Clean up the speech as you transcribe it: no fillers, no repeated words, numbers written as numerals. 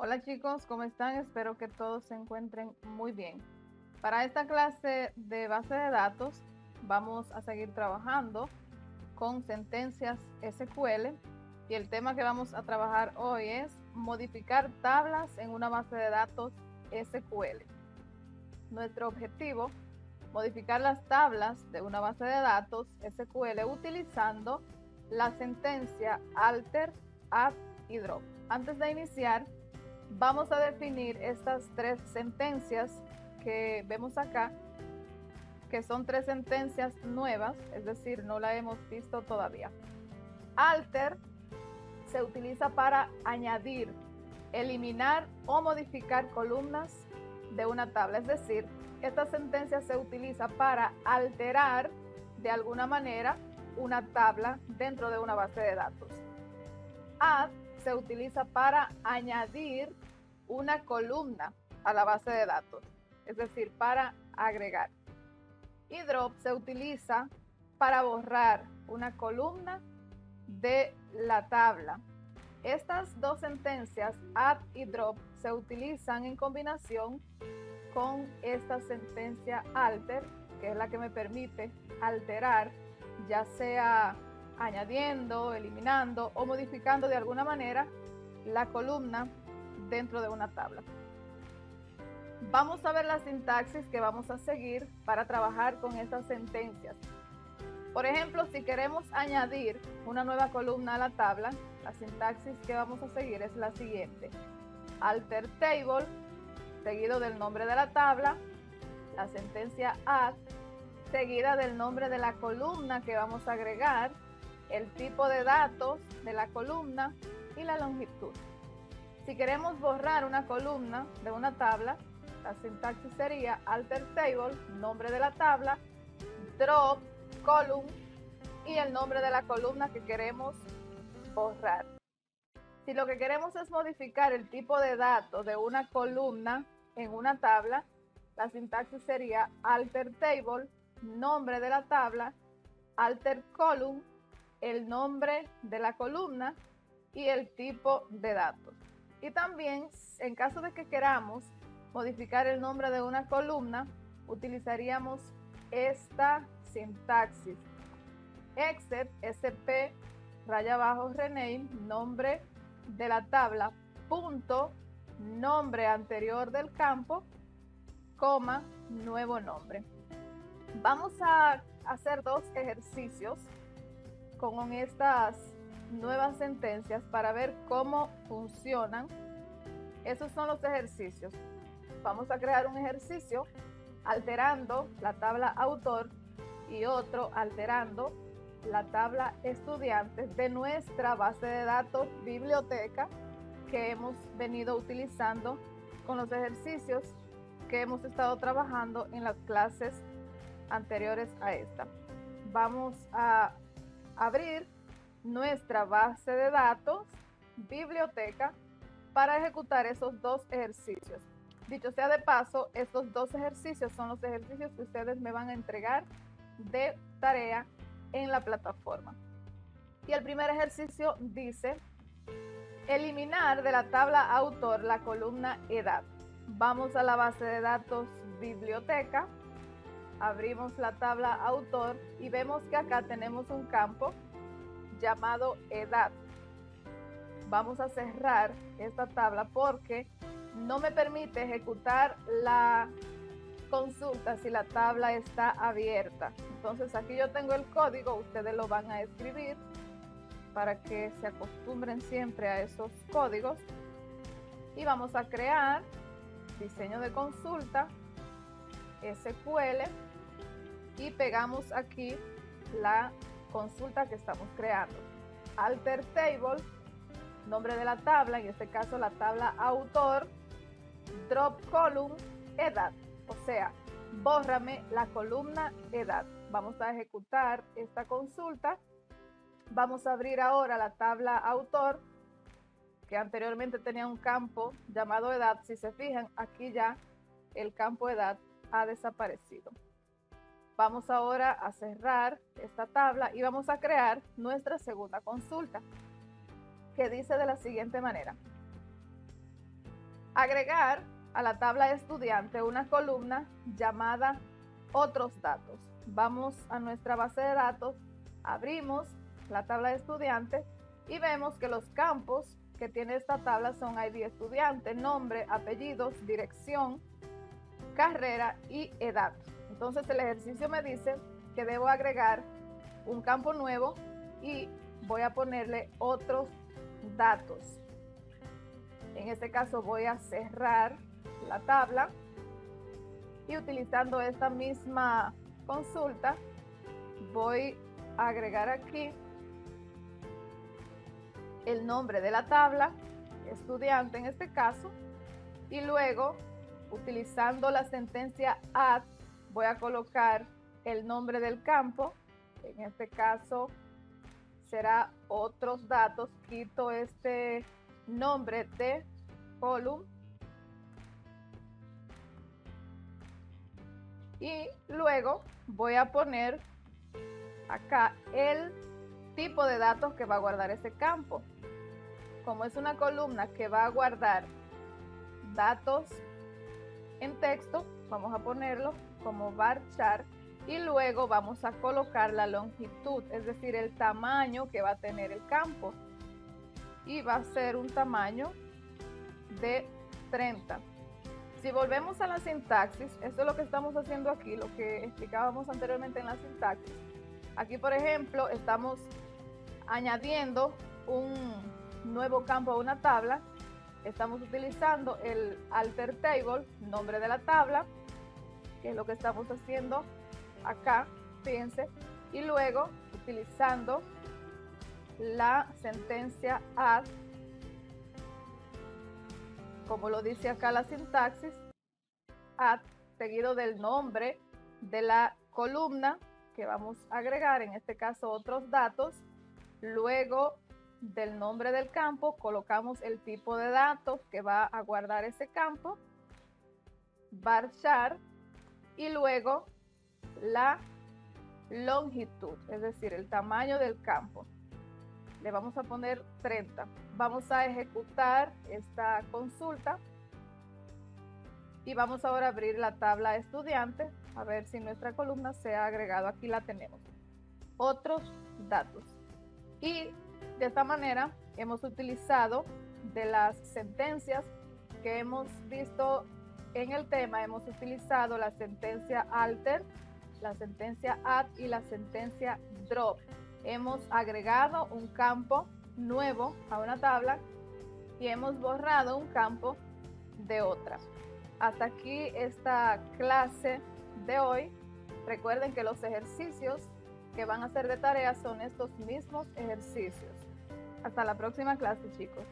Hola chicos, ¿cómo están? Espero que todos se encuentren muy bien. Para esta clase de base de datos vamos a seguir trabajando con sentencias SQL y el tema que vamos a trabajar hoy es modificar tablas en una base de datos SQL. Nuestro objetivo, modificar las tablas de una base de datos SQL utilizando la sentencia alter, add y drop. Antes de iniciar, vamos a definir estas tres sentencias que vemos acá, que son tres sentencias nuevas, es decir, no la hemos visto todavía. Alter se utiliza para añadir, eliminar o modificar columnas de una tabla, es decir, esta sentencia se utiliza para alterar de alguna manera una tabla dentro de una base de datos. Add se utiliza para añadir una columna a la base de datos, es decir, para agregar. Y drop se utiliza para borrar una columna de la tabla. Estas dos sentencias, add y drop, se utilizan en combinación con esta sentencia alter, que es la que me permite alterar, ya sea añadiendo, eliminando o modificando de alguna manera la columna dentro de una tabla. Vamos a ver la sintaxis que vamos a seguir para trabajar con estas sentencias. Por ejemplo, si queremos añadir una nueva columna a la tabla, la sintaxis que vamos a seguir es la siguiente: alter table, seguido del nombre de la tabla, la sentencia add, seguida del nombre de la columna que vamos a agregar, el tipo de datos de la columna y la longitud. Si queremos borrar una columna de una tabla, la sintaxis sería alter table, nombre de la tabla, drop, column y el nombre de la columna que queremos borrar. Si lo que queremos es modificar el tipo de datos de una columna en una tabla, la sintaxis sería alter table, nombre de la tabla, alter column, el nombre de la columna y el tipo de datos. Y también, en caso de que queramos modificar el nombre de una columna, utilizaríamos esta sintaxis: except sp raya abajo rename, nombre de la tabla, punto, nombre anterior del campo, coma, nuevo nombre. Vamos a hacer dos ejercicios con estas nuevas sentencias para ver cómo funcionan. Esos son los ejercicios. Vamos a crear un ejercicio alterando la tabla autor y otro alterando la tabla estudiantes de nuestra base de datos biblioteca que hemos venido utilizando con los ejercicios que hemos estado trabajando en las clases anteriores a esta. Vamos a abrir nuestra base de datos biblioteca para ejecutar esos dos ejercicios. Dicho sea de paso, estos dos ejercicios son los ejercicios que ustedes me van a entregar de tarea en la plataforma. Y el primer ejercicio dice: eliminar de la tabla autor la columna edad. Vamos a la base de datos biblioteca, abrimos la tabla autor y vemos que acá tenemos un campo llamado edad. Vamos a cerrar esta tabla porque no me permite ejecutar la consulta si la tabla está abierta. Entonces aquí yo tengo el código, ustedes lo van a escribir para que se acostumbren siempre a esos códigos. Y vamos a crear diseño de consulta SQL y pegamos aquí la consulta que estamos creando. Alter table, nombre de la tabla, en este caso la tabla autor, drop column, edad, o sea, bórrame la columna edad. Vamos a ejecutar esta consulta. Vamos a abrir ahora la tabla autor, que anteriormente tenía un campo llamado edad. Si se fijan, aquí ya el campo edad ha desaparecido. Vamos ahora a cerrar esta tabla y vamos a crear nuestra segunda consulta, que dice de la siguiente manera: agregar a la tabla de estudiante una columna llamada otros datos. Vamos a nuestra base de datos, abrimos la tabla de estudiante y vemos que los campos que tiene esta tabla son ID estudiante, nombre, apellidos, dirección, carrera y edad. Entonces el ejercicio me dice que debo agregar un campo nuevo y voy a ponerle otros datos. En este caso voy a cerrar la tabla y utilizando esta misma consulta voy a agregar aquí el nombre de la tabla, estudiante en este caso, y luego utilizando la sentencia add voy a colocar el nombre del campo, en este caso será otros datos, quito este nombre de column y luego voy a poner acá el tipo de datos que va a guardar ese campo. Como es una columna que va a guardar datos en texto, vamos a ponerlo como varchar y luego vamos a colocar la longitud, es decir, el tamaño que va a tener el campo. Y va a ser un tamaño de 30. Si volvemos a la sintaxis, esto es lo que estamos haciendo aquí, lo que explicábamos anteriormente en la sintaxis. Aquí, por ejemplo, estamos añadiendo un nuevo campo a una tabla. Estamos utilizando el alter table, nombre de la tabla, que es lo que estamos haciendo acá, fíjense, y luego utilizando la sentencia add, como lo dice acá la sintaxis, add seguido del nombre de la columna que vamos a agregar, en este caso otros datos, luego del nombre del campo colocamos el tipo de datos que va a guardar ese campo, varchar, y luego la longitud, es decir, el tamaño del campo. Le vamos a poner 30. Vamos a ejecutar esta consulta y vamos ahora a abrir la tabla estudiante a ver si nuestra columna se ha agregado. Aquí la tenemos. Otros datos. Y de esta manera hemos utilizado de las sentencias que hemos visto en el tema, hemos utilizado la sentencia alter, la sentencia add y la sentencia drop. Hemos agregado un campo nuevo a una tabla y hemos borrado un campo de otra. Hasta aquí esta clase de hoy. Recuerden que los ejercicios que van a ser de tarea son estos mismos ejercicios. Hasta la próxima clase, chicos.